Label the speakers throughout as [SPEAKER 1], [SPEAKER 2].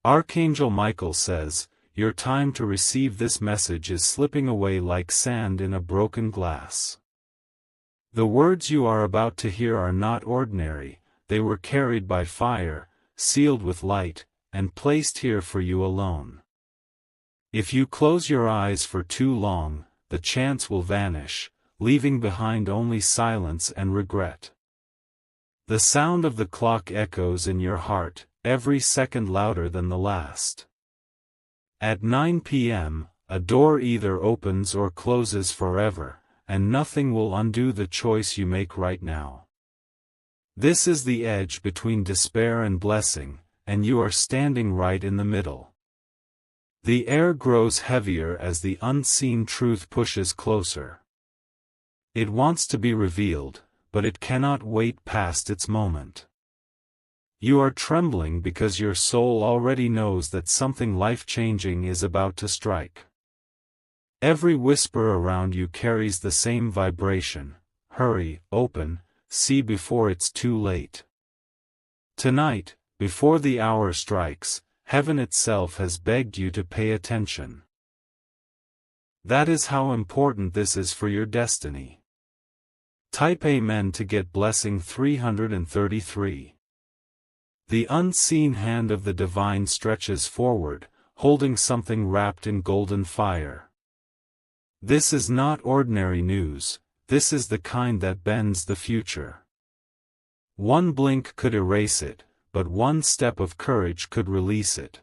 [SPEAKER 1] Archangel Michael says, your time to receive this message is slipping away like sand in a broken glass. The words you are about to hear are not ordinary, they were carried by fire, sealed with light, and placed here for you alone. If you close your eyes for too long, the chance will vanish, leaving behind only silence and regret. The sound of the clock echoes in your heart, every second louder than the last. At 9 p.m., a door either opens or closes forever, and nothing will undo the choice you make right now. This is the edge between despair and blessing, and you are standing right in the middle. The air grows heavier as the unseen truth pushes closer. It wants to be revealed, but it cannot wait past its moment. You are trembling because your soul already knows that something life-changing is about to strike. Every whisper around you carries the same vibration: hurry, open, see before it's too late. Tonight, before the hour strikes, heaven itself has begged you to pay attention. That is how important this is for your destiny. Type Amen to get blessing 333. The unseen hand of the divine stretches forward, holding something wrapped in golden fire. This is not ordinary news, this is the kind that bends the future. One blink could erase it, but one step of courage could release it.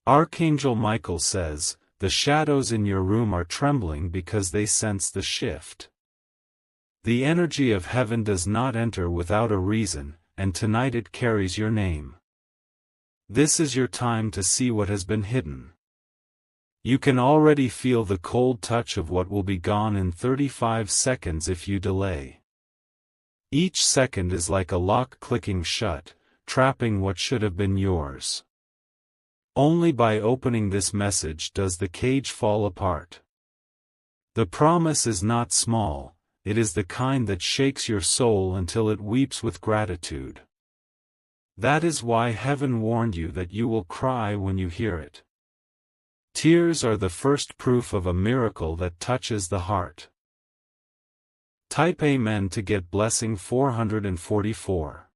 [SPEAKER 1] Archangel Michael says, the shadows in your room are trembling because they sense the shift. The energy of heaven does not enter without a reason, and tonight it carries your name. This is your time to see what has been hidden. You can already feel the cold touch of what will be gone in 35 seconds if you delay. Each second is like a lock clicking shut, trapping what should have been yours. Only by opening this message does the cage fall apart. The promise is not small, it is the kind that shakes your soul until it weeps with gratitude. That is why heaven warned you that you will cry when you hear it. Tears are the first proof of a miracle that touches the heart. Type Amen to get blessing 444.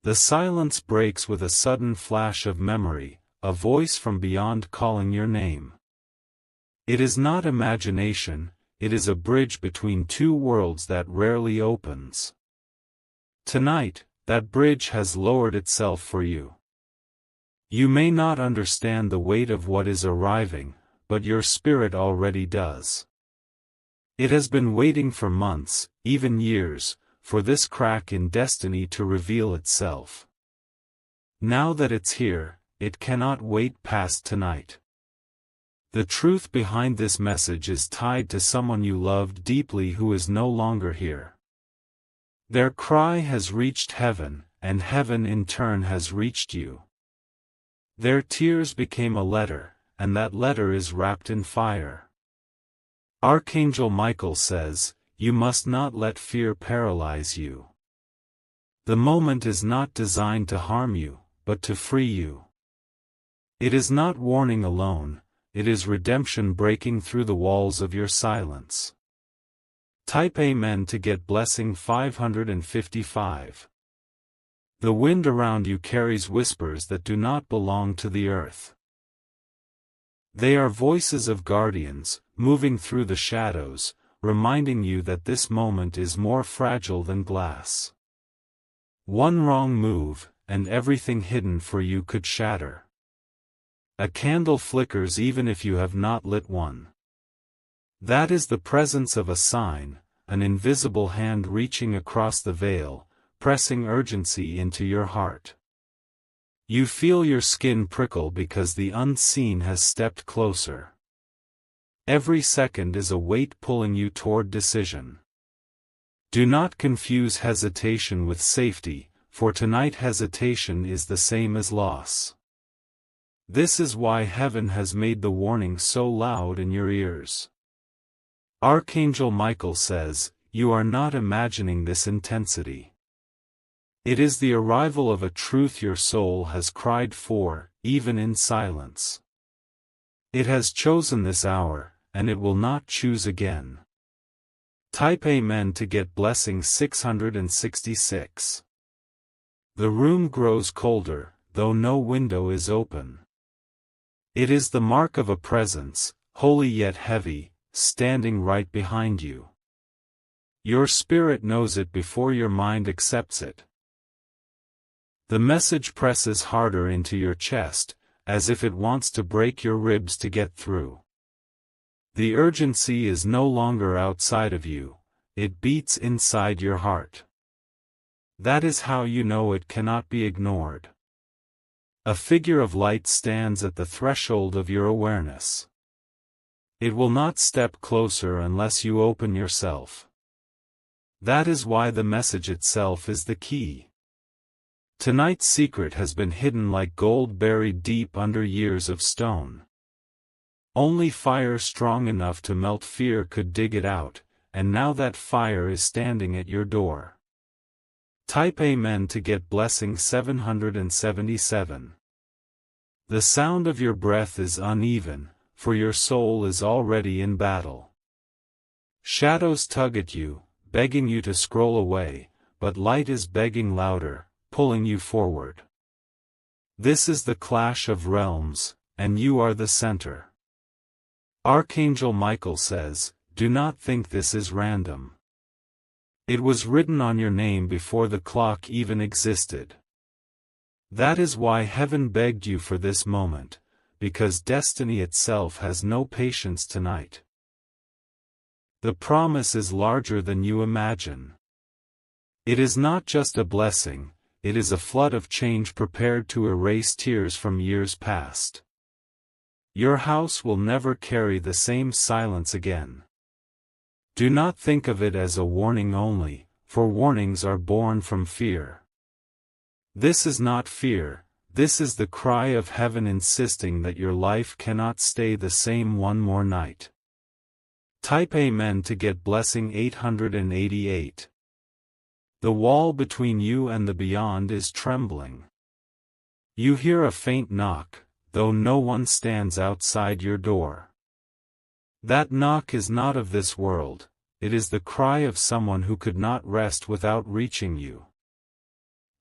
[SPEAKER 1] The silence breaks with a sudden flash of memory, a voice from beyond calling your name. It is not imagination, it is a bridge between two worlds that rarely opens. Tonight, that bridge has lowered itself for you. You may not understand the weight of what is arriving, but your spirit already does. It has been waiting for months, even years, for this crack in destiny to reveal itself. Now that it's here, it cannot wait past tonight. The truth behind this message is tied to someone you loved deeply who is no longer here. Their cry has reached heaven, and heaven in turn has reached you. Their tears became a letter, and that letter is wrapped in fire. Archangel Michael says, you must not let fear paralyze you. The moment is not designed to harm you, but to free you. It is not warning alone, it is redemption breaking through the walls of your silence. Type Amen to get blessing 555. The wind around you carries whispers that do not belong to the earth. They are voices of guardians, moving through the shadows, reminding you that this moment is more fragile than glass. One wrong move, and everything hidden for you could shatter. A candle flickers even if you have not lit one. That is the presence of a sign, an invisible hand reaching across the veil, pressing urgency into your heart. You feel your skin prickle because the unseen has stepped closer. Every second is a weight pulling you toward decision. Do not confuse hesitation with safety, for tonight hesitation is the same as loss. This is why heaven has made the warning so loud in your ears. Archangel Michael says, you are not imagining this intensity. It is the arrival of a truth your soul has cried for, even in silence. It has chosen this hour, and it will not choose again. Type Amen to get blessing 666. The room grows colder, though no window is open. It is the mark of a presence, holy yet heavy, standing right behind you. Your spirit knows it before your mind accepts it. The message presses harder into your chest, as if it wants to break your ribs to get through. The urgency is no longer outside of you, it beats inside your heart. That is how you know it cannot be ignored. A figure of light stands at the threshold of your awareness. It will not step closer unless you open yourself. That is why the message itself is the key. Tonight's secret has been hidden like gold buried deep under years of stone. Only fire strong enough to melt fear could dig it out, and now that fire is standing at your door. Type Amen to get blessing 777. The sound of your breath is uneven, for your soul is already in battle. Shadows tug at you, begging you to scroll away, but light is begging louder, pulling you forward. This is the clash of realms, and you are the center. Archangel Michael says, do not think this is random. It was written on your name before the clock even existed. That is why heaven begged you for this moment, because destiny itself has no patience tonight. The promise is larger than you imagine. It is not just a blessing, it is a flood of change prepared to erase tears from years past. Your house will never carry the same silence again. Do not think of it as a warning only, for warnings are born from fear. This is not fear, this is the cry of heaven insisting that your life cannot stay the same one more night. Type Amen to get blessing 888. The wall between you and the beyond is trembling. You hear a faint knock, though no one stands outside your door. That knock is not of this world, it is the cry of someone who could not rest without reaching you.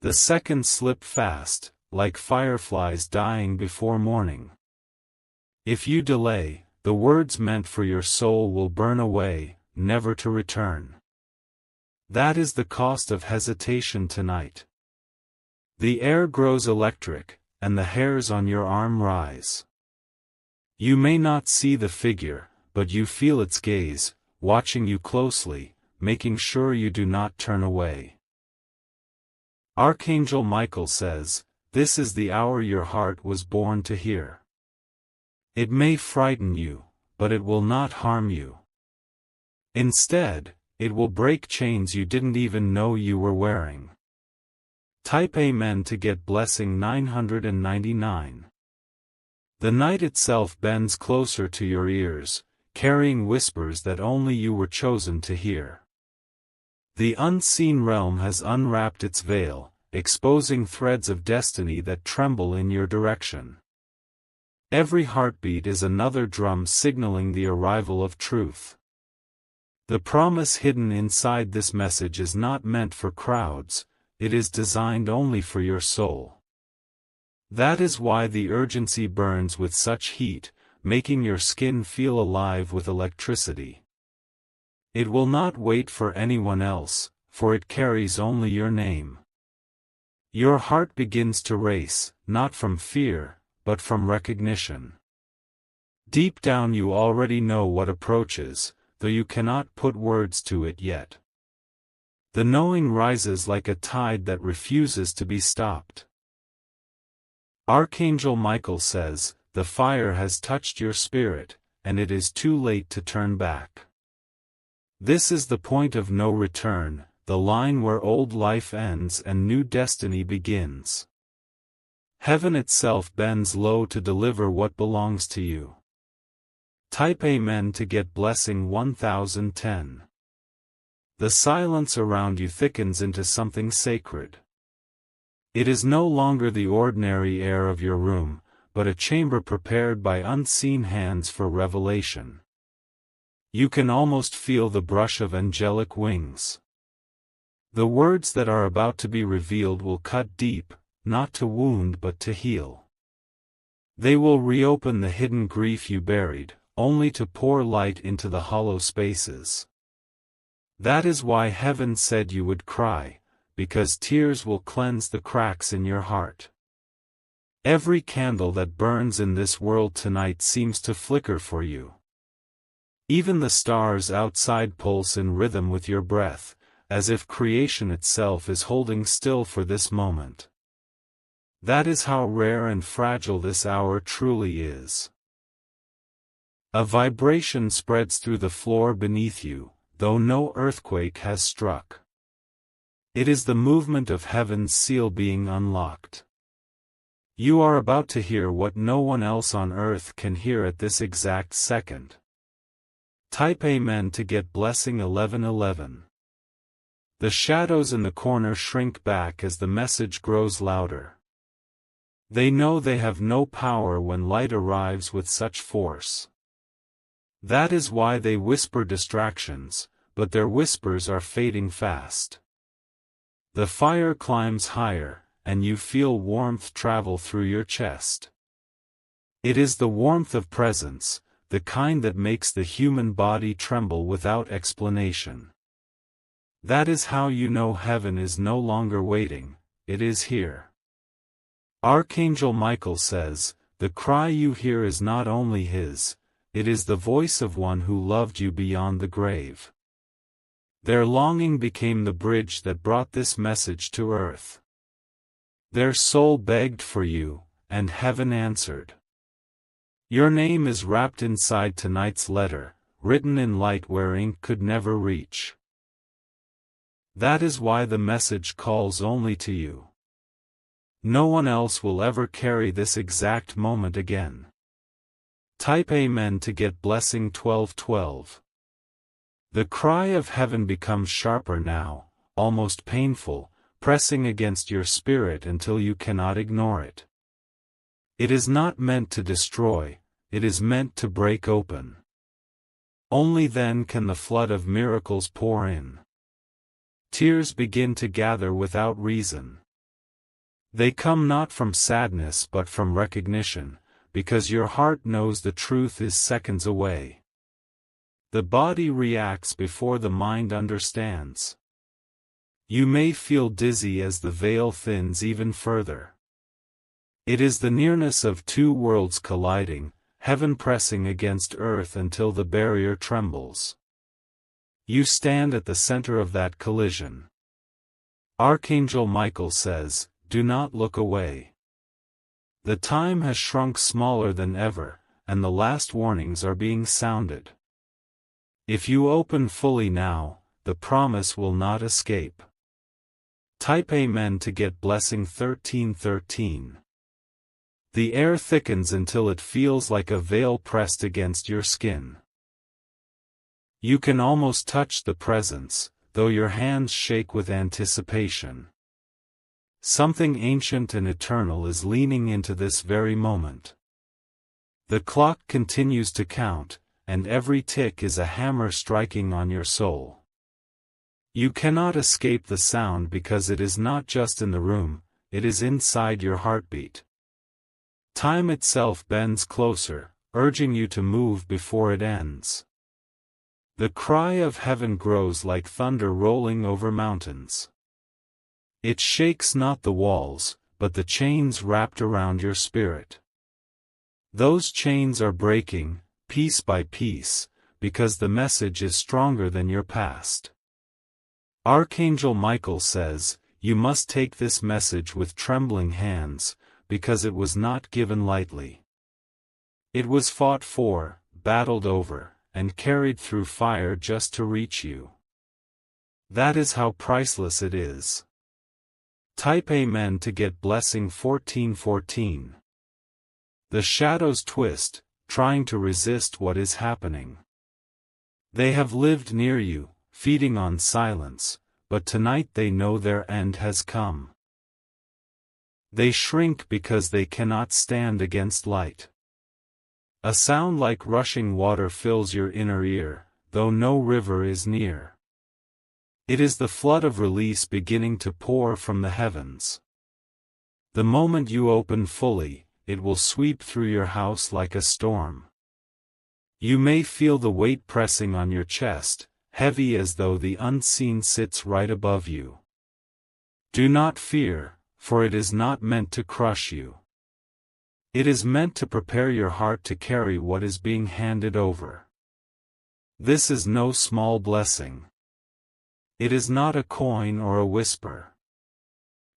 [SPEAKER 1] The seconds slip fast, like fireflies dying before morning. If you delay, the words meant for your soul will burn away, never to return. That is the cost of hesitation tonight. The air grows electric, and the hairs on your arm rise. You may not see the figure, but you feel its gaze, watching you closely, making sure you do not turn away. Archangel Michael says, this is the hour your heart was born to hear. It may frighten you, but it will not harm you. Instead, it will break chains you didn't even know you were wearing. Type Amen to get blessing 999. The night itself bends closer to your ears, carrying whispers that only you were chosen to hear. The unseen realm has unwrapped its veil, exposing threads of destiny that tremble in your direction. Every heartbeat is another drum signaling the arrival of truth. The promise hidden inside this message is not meant for crowds, it is designed only for your soul. That is why the urgency burns with such heat, making your skin feel alive with electricity. It will not wait for anyone else, for it carries only your name. Your heart begins to race, not from fear, but from recognition. Deep down you already know what approaches, though you cannot put words to it yet. The knowing rises like a tide that refuses to be stopped. Archangel Michael says, the fire has touched your spirit, and it is too late to turn back. This is the point of no return, the line where old life ends and new destiny begins. Heaven itself bends low to deliver what belongs to you. Type Amen to get blessing 1010. The silence around you thickens into something sacred. It is no longer the ordinary air of your room, but a chamber prepared by unseen hands for revelation. You can almost feel the brush of angelic wings. The words that are about to be revealed will cut deep, not to wound but to heal. They will reopen the hidden grief you buried, only to pour light into the hollow spaces. That is why heaven said you would cry, because tears will cleanse the cracks in your heart. Every candle that burns in this world tonight seems to flicker for you. Even the stars outside pulse in rhythm with your breath, as if creation itself is holding still for this moment. That is how rare and fragile this hour truly is. A vibration spreads through the floor beneath you, though no earthquake has struck. It is the movement of heaven's seal being unlocked. You are about to hear what no one else on earth can hear at this exact second. Type Amen to get blessing 1111. The shadows in the corner shrink back as the message grows louder. They know they have no power when light arrives with such force. That is why they whisper distractions, but their whispers are fading fast. The fire climbs higher, and you feel warmth travel through your chest. It is the warmth of presence, the kind that makes the human body tremble without explanation. That is how you know heaven is no longer waiting, it is here. Archangel Michael says, the cry you hear is not only his, it is the voice of one who loved you beyond the grave. Their longing became the bridge that brought this message to earth. Their soul begged for you, and heaven answered. Your name is wrapped inside tonight's letter, written in light where ink could never reach. That is why the message calls only to you. No one else will ever carry this exact moment again. Type Amen to get blessing 1212. The cry of heaven becomes sharper now, almost painful, pressing against your spirit until you cannot ignore it. It is not meant to destroy, it is meant to break open. Only then can the flood of miracles pour in. Tears begin to gather without reason. They come not from sadness but from recognition, because your heart knows the truth is seconds away. The body reacts before the mind understands. You may feel dizzy as the veil thins even further. It is the nearness of two worlds colliding, heaven pressing against earth until the barrier trembles. You stand at the center of that collision. Archangel Michael says, do not look away. The time has shrunk smaller than ever, and the last warnings are being sounded. If you open fully now, the promise will not escape. Type Amen to get blessing 1313. The air thickens until it feels like a veil pressed against your skin. You can almost touch the presence, though your hands shake with anticipation. Something ancient and eternal is leaning into this very moment. The clock continues to count, and every tick is a hammer striking on your soul. You cannot escape the sound because it is not just in the room, it is inside your heartbeat. Time itself bends closer, urging you to move before it ends. The cry of heaven grows like thunder rolling over mountains. It shakes not the walls, but the chains wrapped around your spirit. Those chains are breaking, piece by piece, because the message is stronger than your past. Archangel Michael says, you must take this message with trembling hands, because it was not given lightly. It was fought for, battled over, and carried through fire just to reach you. That is how priceless it is. Type Amen to get blessing 1414. The shadows twist, trying to resist what is happening. They have lived near you, feeding on silence, but tonight they know their end has come. They shrink because they cannot stand against light. A sound like rushing water fills your inner ear, though no river is near. It is the flood of release beginning to pour from the heavens. The moment you open fully, it will sweep through your house like a storm. You may feel the weight pressing on your chest, heavy as though the unseen sits right above you. Do not fear, for it is not meant to crush you. It is meant to prepare your heart to carry what is being handed over. This is no small blessing. It is not a coin or a whisper.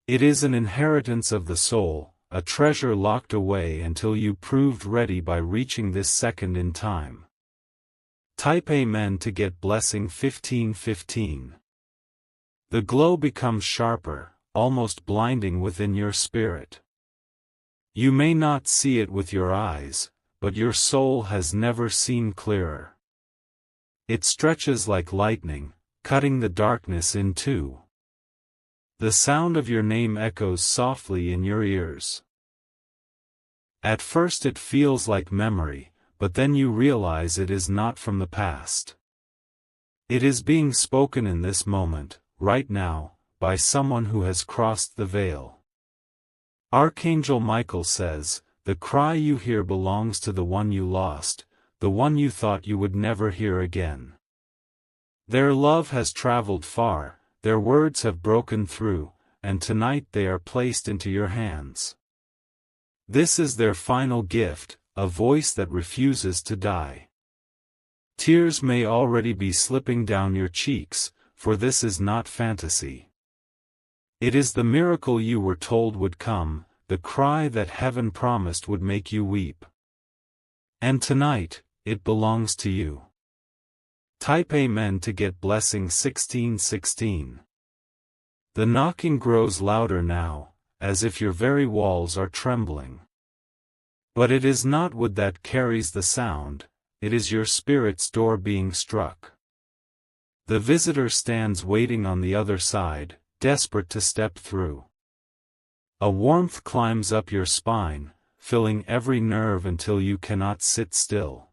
[SPEAKER 1] It is an inheritance of the soul, a treasure locked away until you proved ready by reaching this second in time. Type Amen to get blessing 1515. The glow becomes sharper, almost blinding within your spirit. You may not see it with your eyes, but your soul has never seen clearer. It stretches like lightning, cutting the darkness in two. The sound of your name echoes softly in your ears. At first it feels like memory, but then you realize it is not from the past. It is being spoken in this moment, right now, by someone who has crossed the veil. Archangel Michael says, "The cry you hear belongs to the one you lost, the one you thought you would never hear again." Their love has traveled far, their words have broken through, and tonight they are placed into your hands. This is their final gift, a voice that refuses to die. Tears may already be slipping down your cheeks, for this is not fantasy. It is the miracle you were told would come, the cry that heaven promised would make you weep. And tonight, it belongs to you. Type Amen to get blessing 1616. The knocking grows louder now, as if your very walls are trembling. But it is not wood that carries the sound, it is your spirit's door being struck. The visitor stands waiting on the other side, desperate to step through. A warmth climbs up your spine, filling every nerve until you cannot sit still.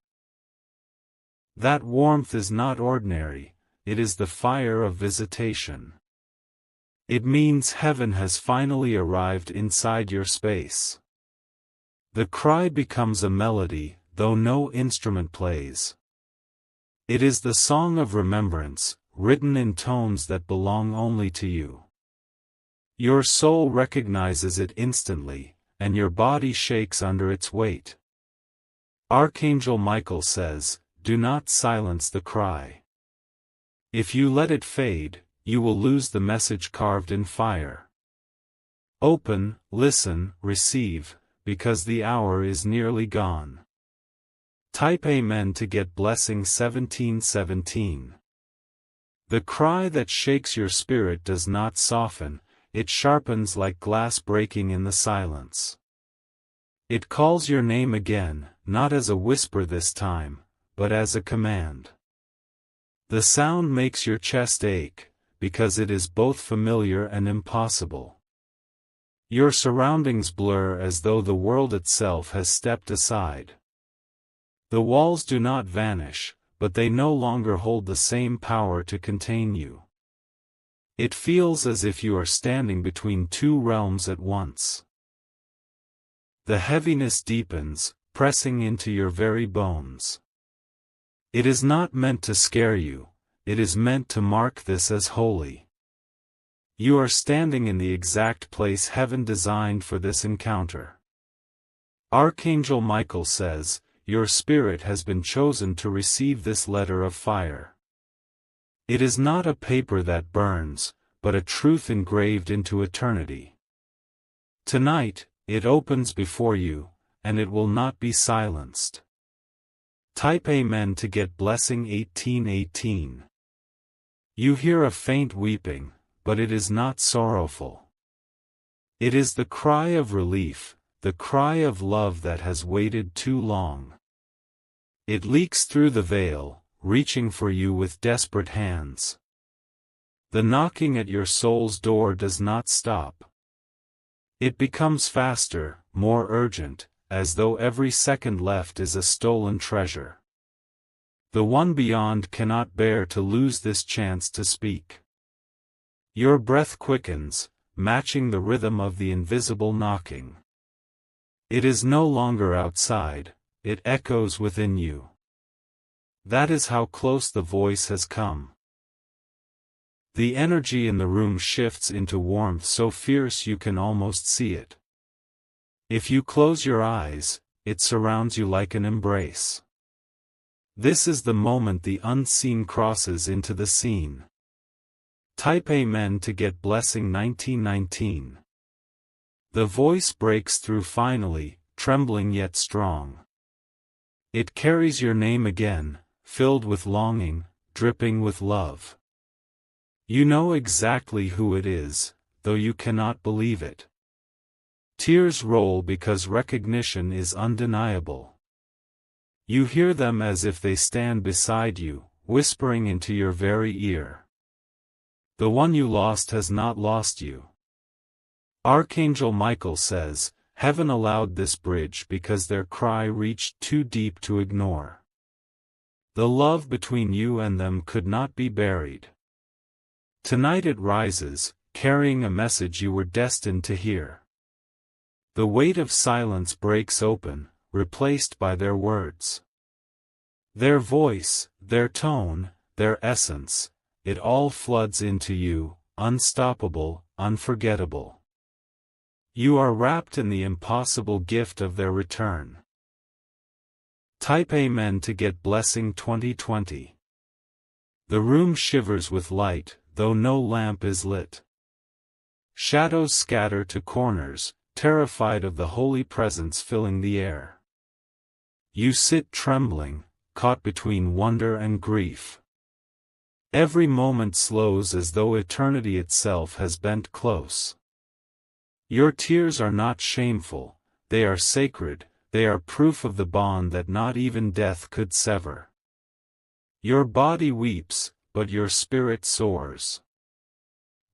[SPEAKER 1] That warmth is not ordinary, it is the fire of visitation. It means heaven has finally arrived inside your space. The cry becomes a melody, though no instrument plays. It is the song of remembrance, written in tones that belong only to you. Your soul recognizes it instantly, and your body shakes under its weight. Archangel Michael says, "Do not silence the cry. If you let it fade, you will lose the message carved in fire. Open, listen, receive, because the hour is nearly gone." Type Amen to get blessing 1717. The cry that shakes your spirit does not soften, it sharpens like glass breaking in the silence. It calls your name again, not as a whisper this time, but as a command. The sound makes your chest ache, because it is both familiar and impossible. Your surroundings blur as though the world itself has stepped aside. The walls do not vanish, but they no longer hold the same power to contain you. It feels as if you are standing between two realms at once. The heaviness deepens, pressing into your very bones. It is not meant to scare you, it is meant to mark this as holy. You are standing in the exact place heaven designed for this encounter. Archangel Michael says, "Your spirit has been chosen to receive this letter of fire." It is not a paper that burns, but a truth engraved into eternity. Tonight, it opens before you, and it will not be silenced. Type Amen to get blessing 1818. You hear a faint weeping, but it is not sorrowful. It is the cry of relief, the cry of love that has waited too long. It leaks through the veil, reaching for you with desperate hands. The knocking at your soul's door does not stop. It becomes faster, more urgent, as though every second left is a stolen treasure. The one beyond cannot bear to lose this chance to speak. Your breath quickens, matching the rhythm of the invisible knocking. It is no longer outside, it echoes within you. That is how close the voice has come. The energy in the room shifts into warmth so fierce you can almost see it. If you close your eyes, it surrounds you like an embrace. This is the moment the unseen crosses into the scene. Type Amen to get blessing 1919. The voice breaks through finally, trembling yet strong. It carries your name again, filled with longing, dripping with love. You know exactly who it is, though you cannot believe it. Tears roll because recognition is undeniable. You hear them as if they stand beside you, whispering into your very ear. The one you lost has not lost you. Archangel Michael says, Heaven allowed this bridge because their cry reached too deep to ignore. The love between you and them could not be buried. Tonight it rises, carrying a message you were destined to hear. The weight of silence breaks open, replaced by their words. Their voice, their tone, their essence, it all floods into you, unstoppable, unforgettable. You are wrapped in the impossible gift of their return. Type Amen to get blessing 2020. The room shivers with light, though no lamp is lit. Shadows scatter to corners, terrified of the holy presence filling the air. You sit trembling, caught between wonder and grief. Every moment slows as though eternity itself has bent close. Your tears are not shameful, they are sacred, they are proof of the bond that not even death could sever. Your body weeps, but your spirit soars.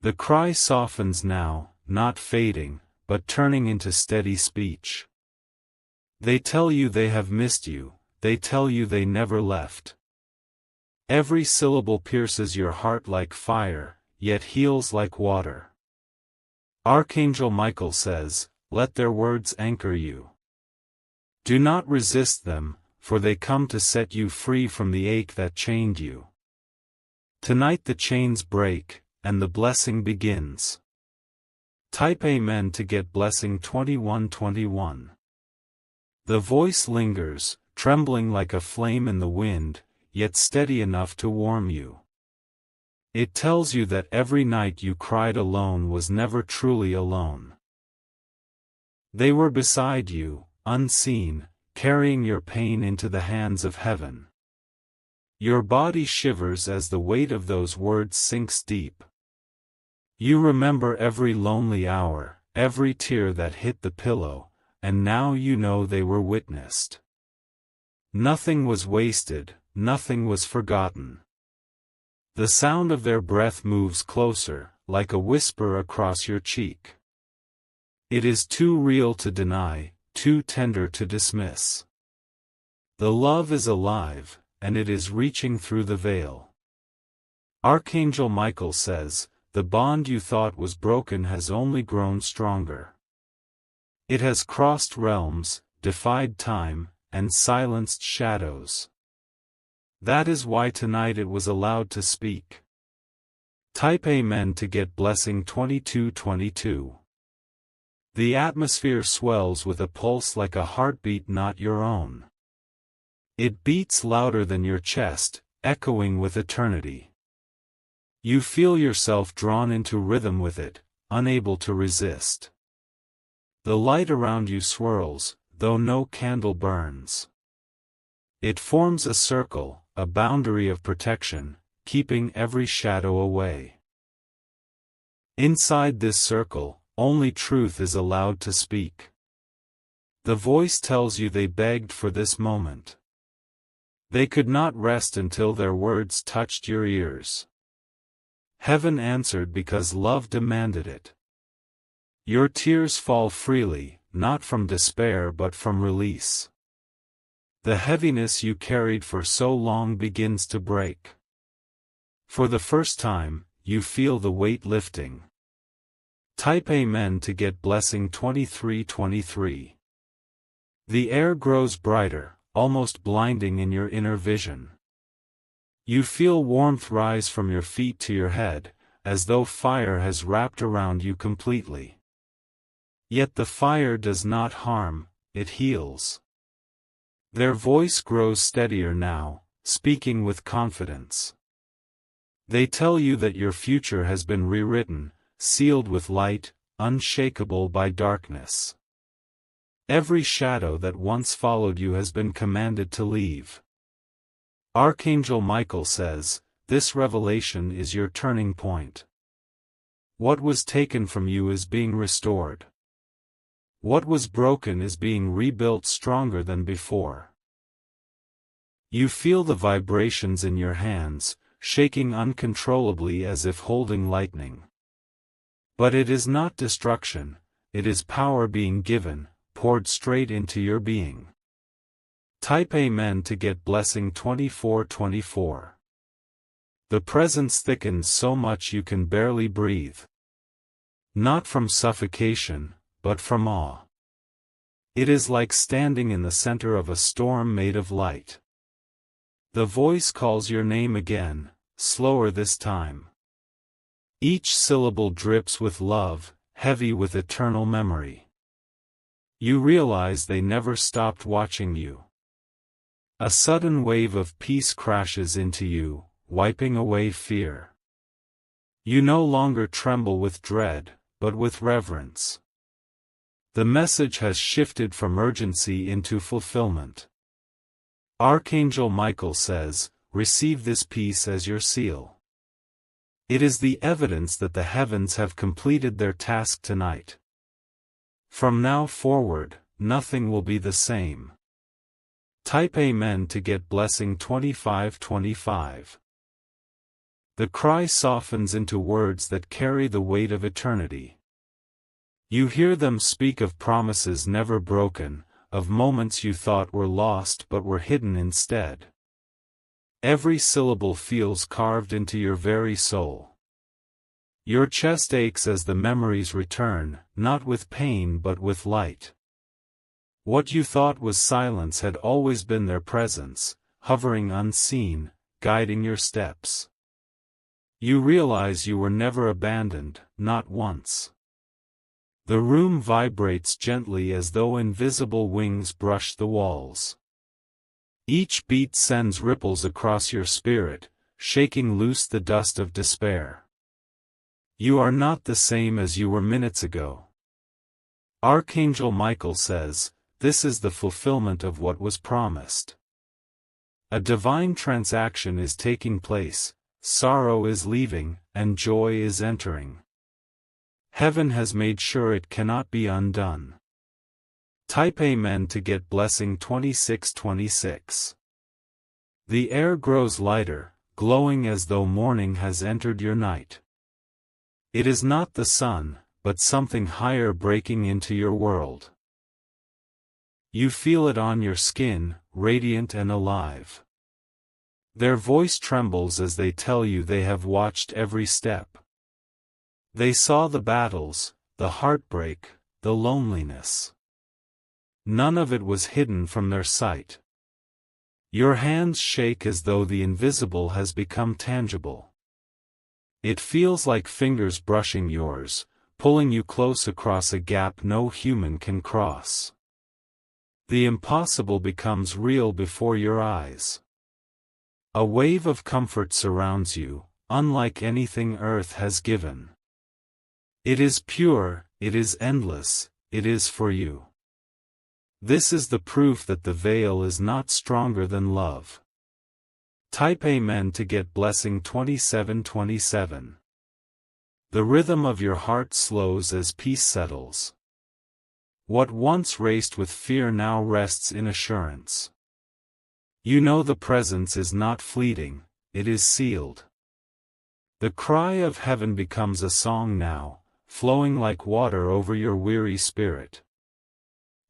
[SPEAKER 1] The cry softens now, not fading, but turning into steady speech. They tell you they have missed you, they tell you they never left. Every syllable pierces your heart like fire, yet heals like water. Archangel Michael says, let their words anchor you. Do not resist them, for they come to set you free from the ache that chained you. Tonight the chains break, and the blessing begins. Type Amen to get blessing 2121. The voice lingers, trembling like a flame in the wind, yet steady enough to warm you. It tells you that every night you cried alone was never truly alone. They were beside you, unseen, carrying your pain into the hands of heaven. Your body shivers as the weight of those words sinks deep. You remember every lonely hour, every tear that hit the pillow, and now you know they were witnessed. Nothing was wasted, nothing was forgotten. The sound of their breath moves closer, like a whisper across your cheek. It is too real to deny, too tender to dismiss. The love is alive, and it is reaching through the veil. Archangel Michael says, the bond you thought was broken has only grown stronger. It has crossed realms, defied time, and silenced shadows. That is why tonight it was allowed to speak. Type Amen to get blessing 2222. The atmosphere swells with a pulse like a heartbeat not your own. It beats louder than your chest, echoing with eternity. You feel yourself drawn into rhythm with it, unable to resist. The light around you swirls, though no candle burns. It forms a circle, a boundary of protection, keeping every shadow away. Inside this circle, only truth is allowed to speak. The voice tells you they begged for this moment. They could not rest until their words touched your ears. Heaven answered because love demanded it. Your tears fall freely, not from despair but from release. The heaviness you carried for so long begins to break. For the first time, you feel the weight lifting. Type Amen to get blessing 2323. The air grows brighter, almost blinding in your inner vision. You feel warmth rise from your feet to your head, as though fire has wrapped around you completely. Yet the fire does not harm, it heals. Their voice grows steadier now, speaking with confidence. They tell you that your future has been rewritten, sealed with light, unshakable by darkness. Every shadow that once followed you has been commanded to leave. Archangel Michael says, this revelation is your turning point. What was taken from you is being restored. What was broken is being rebuilt stronger than before. You feel the vibrations in your hands, shaking uncontrollably as if holding lightning. But it is not destruction, it is power being given, poured straight into your being. Type Amen to get blessing 2424. The presence thickens so much you can barely breathe. Not from suffocation, but from awe. It is like standing in the center of a storm made of light. The voice calls your name again, slower this time. Each syllable drips with love, heavy with eternal memory. You realize they never stopped watching you. A sudden wave of peace crashes into you, wiping away fear. You no longer tremble with dread, but with reverence. The message has shifted from urgency into fulfillment. Archangel Michael says, receive this peace as your seal. It is the evidence that the heavens have completed their task tonight. From now forward, nothing will be the same. Type Amen to get blessing 2525. The cry softens into words that carry the weight of eternity. You hear them speak of promises never broken, of moments you thought were lost but were hidden instead. Every syllable feels carved into your very soul. Your chest aches as the memories return, not with pain but with light. What you thought was silence had always been their presence, hovering unseen, guiding your steps. You realize you were never abandoned, not once. The room vibrates gently as though invisible wings brush the walls. Each beat sends ripples across your spirit, shaking loose the dust of despair. You are not the same as you were minutes ago. Archangel Michael says, this is the fulfillment of what was promised. A divine transaction is taking place, sorrow is leaving, and joy is entering. Heaven has made sure it cannot be undone. Type Amen to get blessing 2626. The air grows lighter, glowing as though morning has entered your night. It is not the sun, but something higher breaking into your world. You feel it on your skin, radiant and alive. Their voice trembles as they tell you they have watched every step. They saw the battles, the heartbreak, the loneliness. None of it was hidden from their sight. Your hands shake as though the invisible has become tangible. It feels like fingers brushing yours, pulling you close across a gap no human can cross. The impossible becomes real before your eyes. A wave of comfort surrounds you, unlike anything earth has given. It is pure, it is endless, it is for you. This is the proof that the veil is not stronger than love. Type Amen to get blessing 2727. The rhythm of your heart slows as peace settles. What once raced with fear now rests in assurance. You know the presence is not fleeting, it is sealed. The cry of heaven becomes a song now, flowing like water over your weary spirit.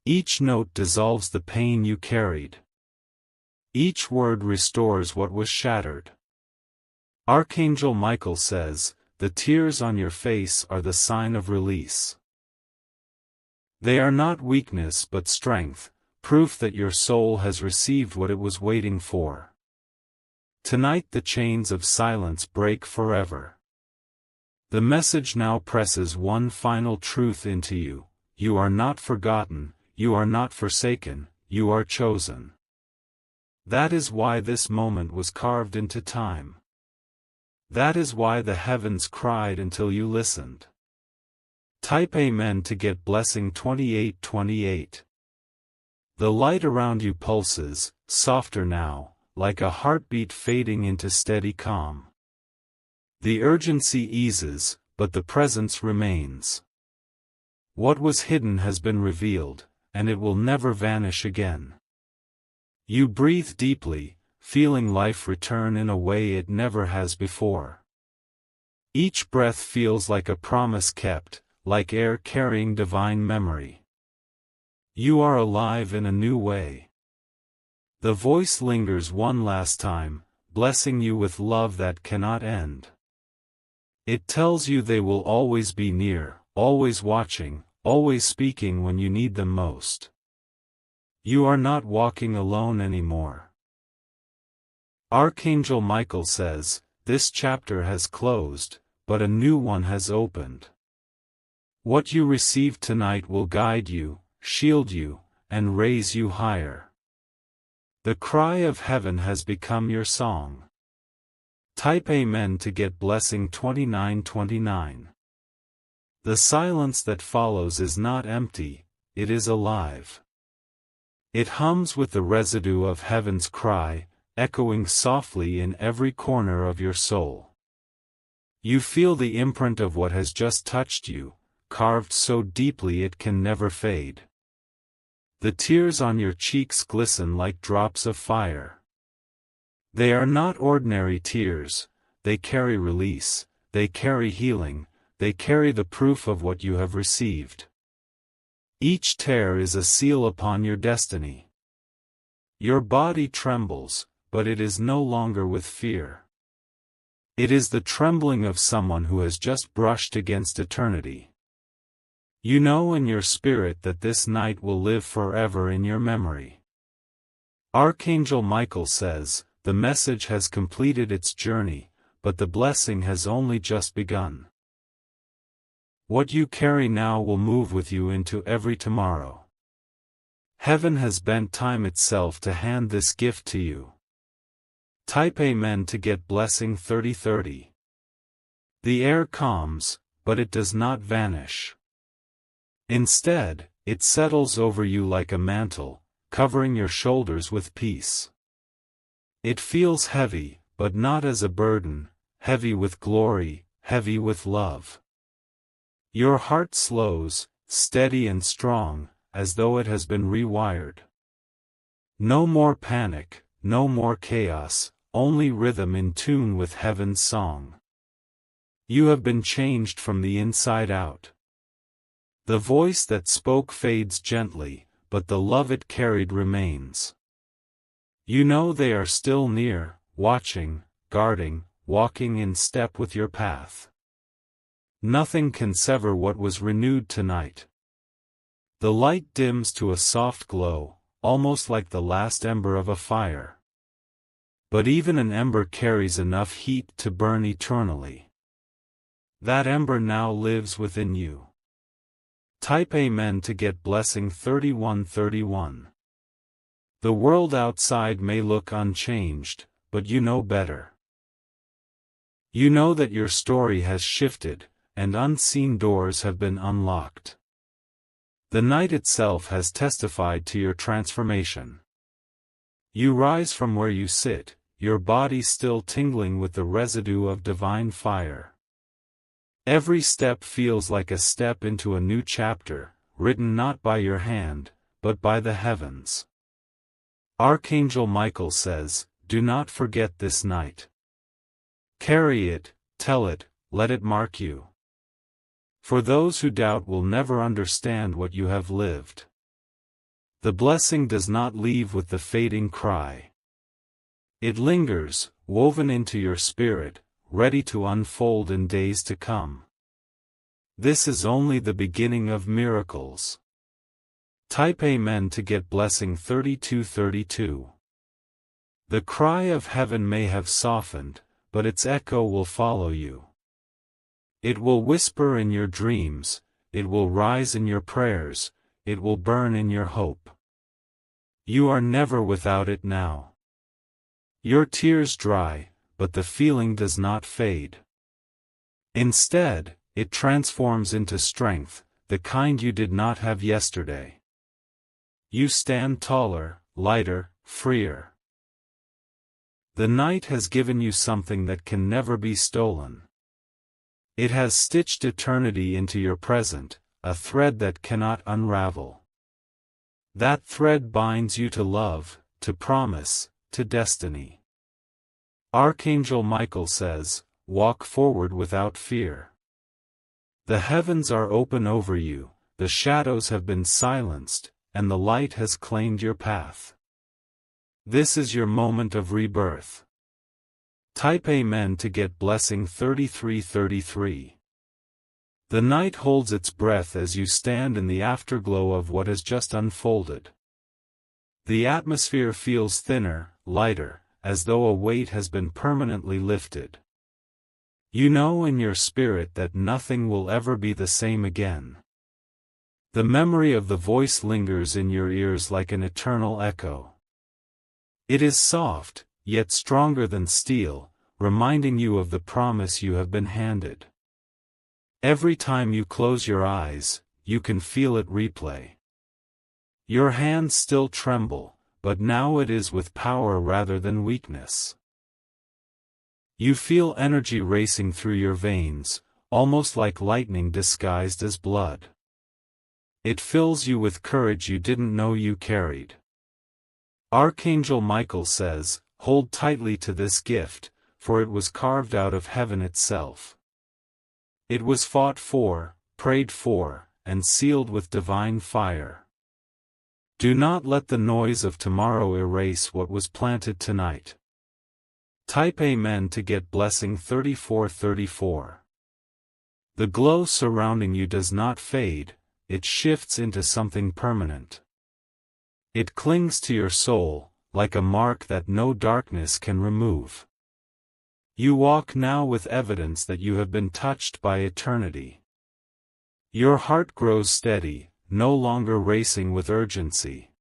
[SPEAKER 1] Each note dissolves the pain you carried. Each word restores what was shattered. Archangel Michael says, the tears on your face are the sign of release. They are not weakness but strength, proof that your soul has received what it was waiting for. Tonight the chains of silence break forever. The message now presses one final truth into you: you are not forgotten, you are not forsaken, you are chosen. That is why this moment was carved into time. That is why the heavens cried until you listened. Type Amen to get blessing 2828. The light around you pulses, softer now, like a heartbeat fading into steady calm. The urgency eases, but the presence remains. What was hidden has been revealed, and it will never vanish again. You breathe deeply, feeling life return in a way it never has before. Each breath feels like a promise kept, like air carrying divine memory. You are alive in a new way. The voice lingers one last time, blessing you with love that cannot end. It tells you they will always be near, always watching, always speaking when you need them most. You are not walking alone anymore. Archangel Michael says, this chapter has closed, but a new one has opened. What you receive tonight will guide you, shield you, and raise you higher. The cry of heaven has become your song. Type Amen to get blessing 2929. The silence that follows is not empty, it is alive. It hums with the residue of heaven's cry, echoing softly in every corner of your soul. You feel the imprint of what has just touched you, carved so deeply it can never fade. The tears on your cheeks glisten like drops of fire. They are not ordinary tears, they carry release, they carry healing, they carry the proof of what you have received. Each tear is a seal upon your destiny. Your body trembles, but it is no longer with fear. It is the trembling of someone who has just brushed against eternity. You know in your spirit that this night will live forever in your memory. Archangel Michael says, the message has completed its journey, but the blessing has only just begun. What you carry now will move with you into every tomorrow. Heaven has bent time itself to hand this gift to you. Type Amen to get blessing 3030. The air calms, but it does not vanish. Instead, it settles over you like a mantle, covering your shoulders with peace. It feels heavy, but not as a burden, heavy with glory, heavy with love. Your heart slows, steady and strong, as though it has been rewired. No more panic, no more chaos, only rhythm in tune with heaven's song. You have been changed from the inside out. The voice that spoke fades gently, but the love it carried remains. You know they are still near, watching, guarding, walking in step with your path. Nothing can sever what was renewed tonight. The light dims to a soft glow, almost like the last ember of a fire. But even an ember carries enough heat to burn eternally. That ember now lives within you. Type Amen to get blessing 3131. The world outside may look unchanged, but you know better. You know that your story has shifted, and unseen doors have been unlocked. The night itself has testified to your transformation. You rise from where you sit, your body still tingling with the residue of divine fire. Every step feels like a step into a new chapter, written not by your hand, but by the heavens. Archangel Michael says, do not forget this night. Carry it, tell it, let it mark you. For those who doubt will never understand what you have lived. The blessing does not leave with the fading cry. It lingers, woven into your spirit, ready to unfold in days to come. This is only the beginning of miracles. Type Amen to get blessing 3232. The cry of heaven may have softened, but its echo will follow you. It will whisper in your dreams, it will rise in your prayers, it will burn in your hope. You are never without it now. Your tears dry, but the feeling does not fade. Instead, it transforms into strength, the kind you did not have yesterday. You stand taller, lighter, freer. The night has given you something that can never be stolen. It has stitched eternity into your present, a thread that cannot unravel. That thread binds you to love, to promise, to destiny. Archangel Michael says, walk forward without fear. The heavens are open over you, the shadows have been silenced, and the light has claimed your path. This is your moment of rebirth. Type Amen to get blessing 3333. The night holds its breath as you stand in the afterglow of what has just unfolded. The atmosphere feels thinner, lighter, as though a weight has been permanently lifted. You know in your spirit that nothing will ever be the same again. The memory of the voice lingers in your ears like an eternal echo. It is soft, yet stronger than steel, reminding you of the promise you have been handed. Every time you close your eyes, you can feel it replay. Your hands still tremble, but now it is with power rather than weakness. You feel energy racing through your veins, almost like lightning disguised as blood. It fills you with courage you didn't know you carried. Archangel Michael says, hold tightly to this gift, for it was carved out of heaven itself. It was fought for, prayed for, and sealed with divine fire. Do not let the noise of tomorrow erase what was planted tonight. Type Amen to get blessing 3434. The glow surrounding you does not fade, it shifts into something permanent. It clings to your soul, like a mark that no darkness can remove. You walk now with evidence that you have been touched by eternity. Your heart grows steady, no longer racing with urgency.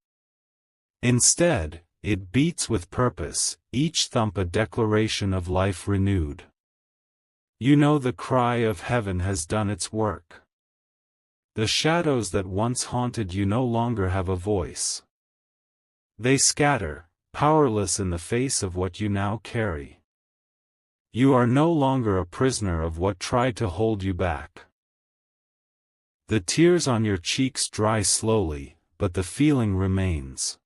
[SPEAKER 1] Instead, it beats with purpose, each thump a declaration of life renewed. You know the cry of heaven has done its work. The shadows that once haunted you no longer have a voice. They scatter, powerless in the face of what you now carry. You are no longer a prisoner of what tried to hold you back. The tears on your cheeks dry slowly, but the feeling remains.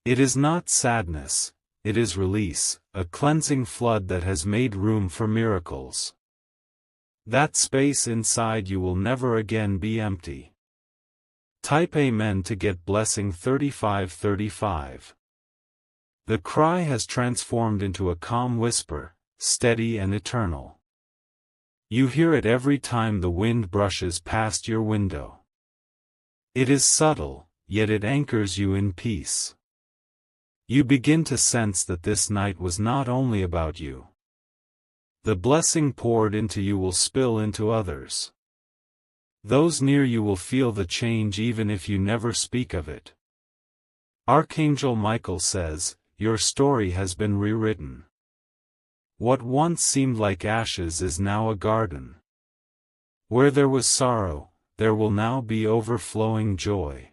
[SPEAKER 1] It is not sadness, it is release, a cleansing flood that has made room for miracles. That space inside you will never again be empty. Type Amen to get blessing 3535. The cry has transformed into a calm whisper, steady and eternal. You hear it every time the wind brushes past your window. It is subtle, yet it anchors you in peace. You begin to sense that this night was not only about you. The blessing poured into you will spill into others. Those near you will feel the change even if you never speak of it. Archangel Michael says, your story has been rewritten. What once seemed like ashes is now a garden. Where there was sorrow, there will now be overflowing joy.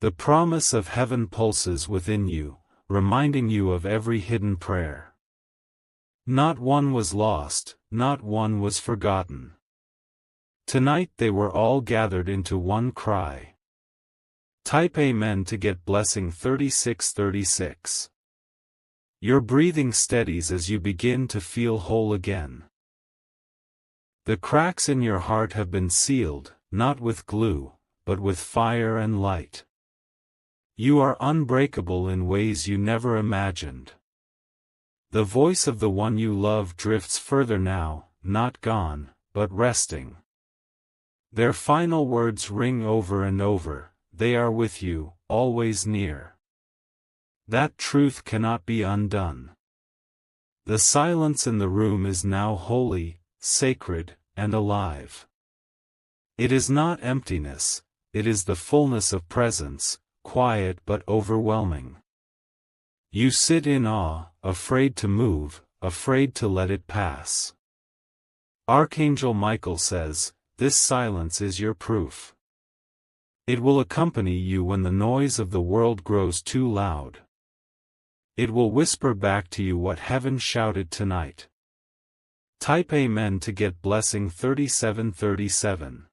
[SPEAKER 1] The promise of heaven pulses within you, reminding you of every hidden prayer. Not one was lost, not one was forgotten. Tonight they were all gathered into one cry. Type Amen to get blessing 3636. Your breathing steadies as you begin to feel whole again. The cracks in your heart have been sealed, not with glue, but with fire and light. You are unbreakable in ways you never imagined. The voice of the one you love drifts further now, not gone, but resting. Their final words ring over and over, they are with you, always near. That truth cannot be undone. The silence in the room is now holy, sacred, and alive. It is not emptiness, it is the fullness of presence, quiet but overwhelming. You sit in awe, afraid to move, afraid to let it pass. Archangel Michael says, this silence is your proof. It will accompany you when the noise of the world grows too loud. It will whisper back to you what heaven shouted tonight. Type Amen to get blessing 3737.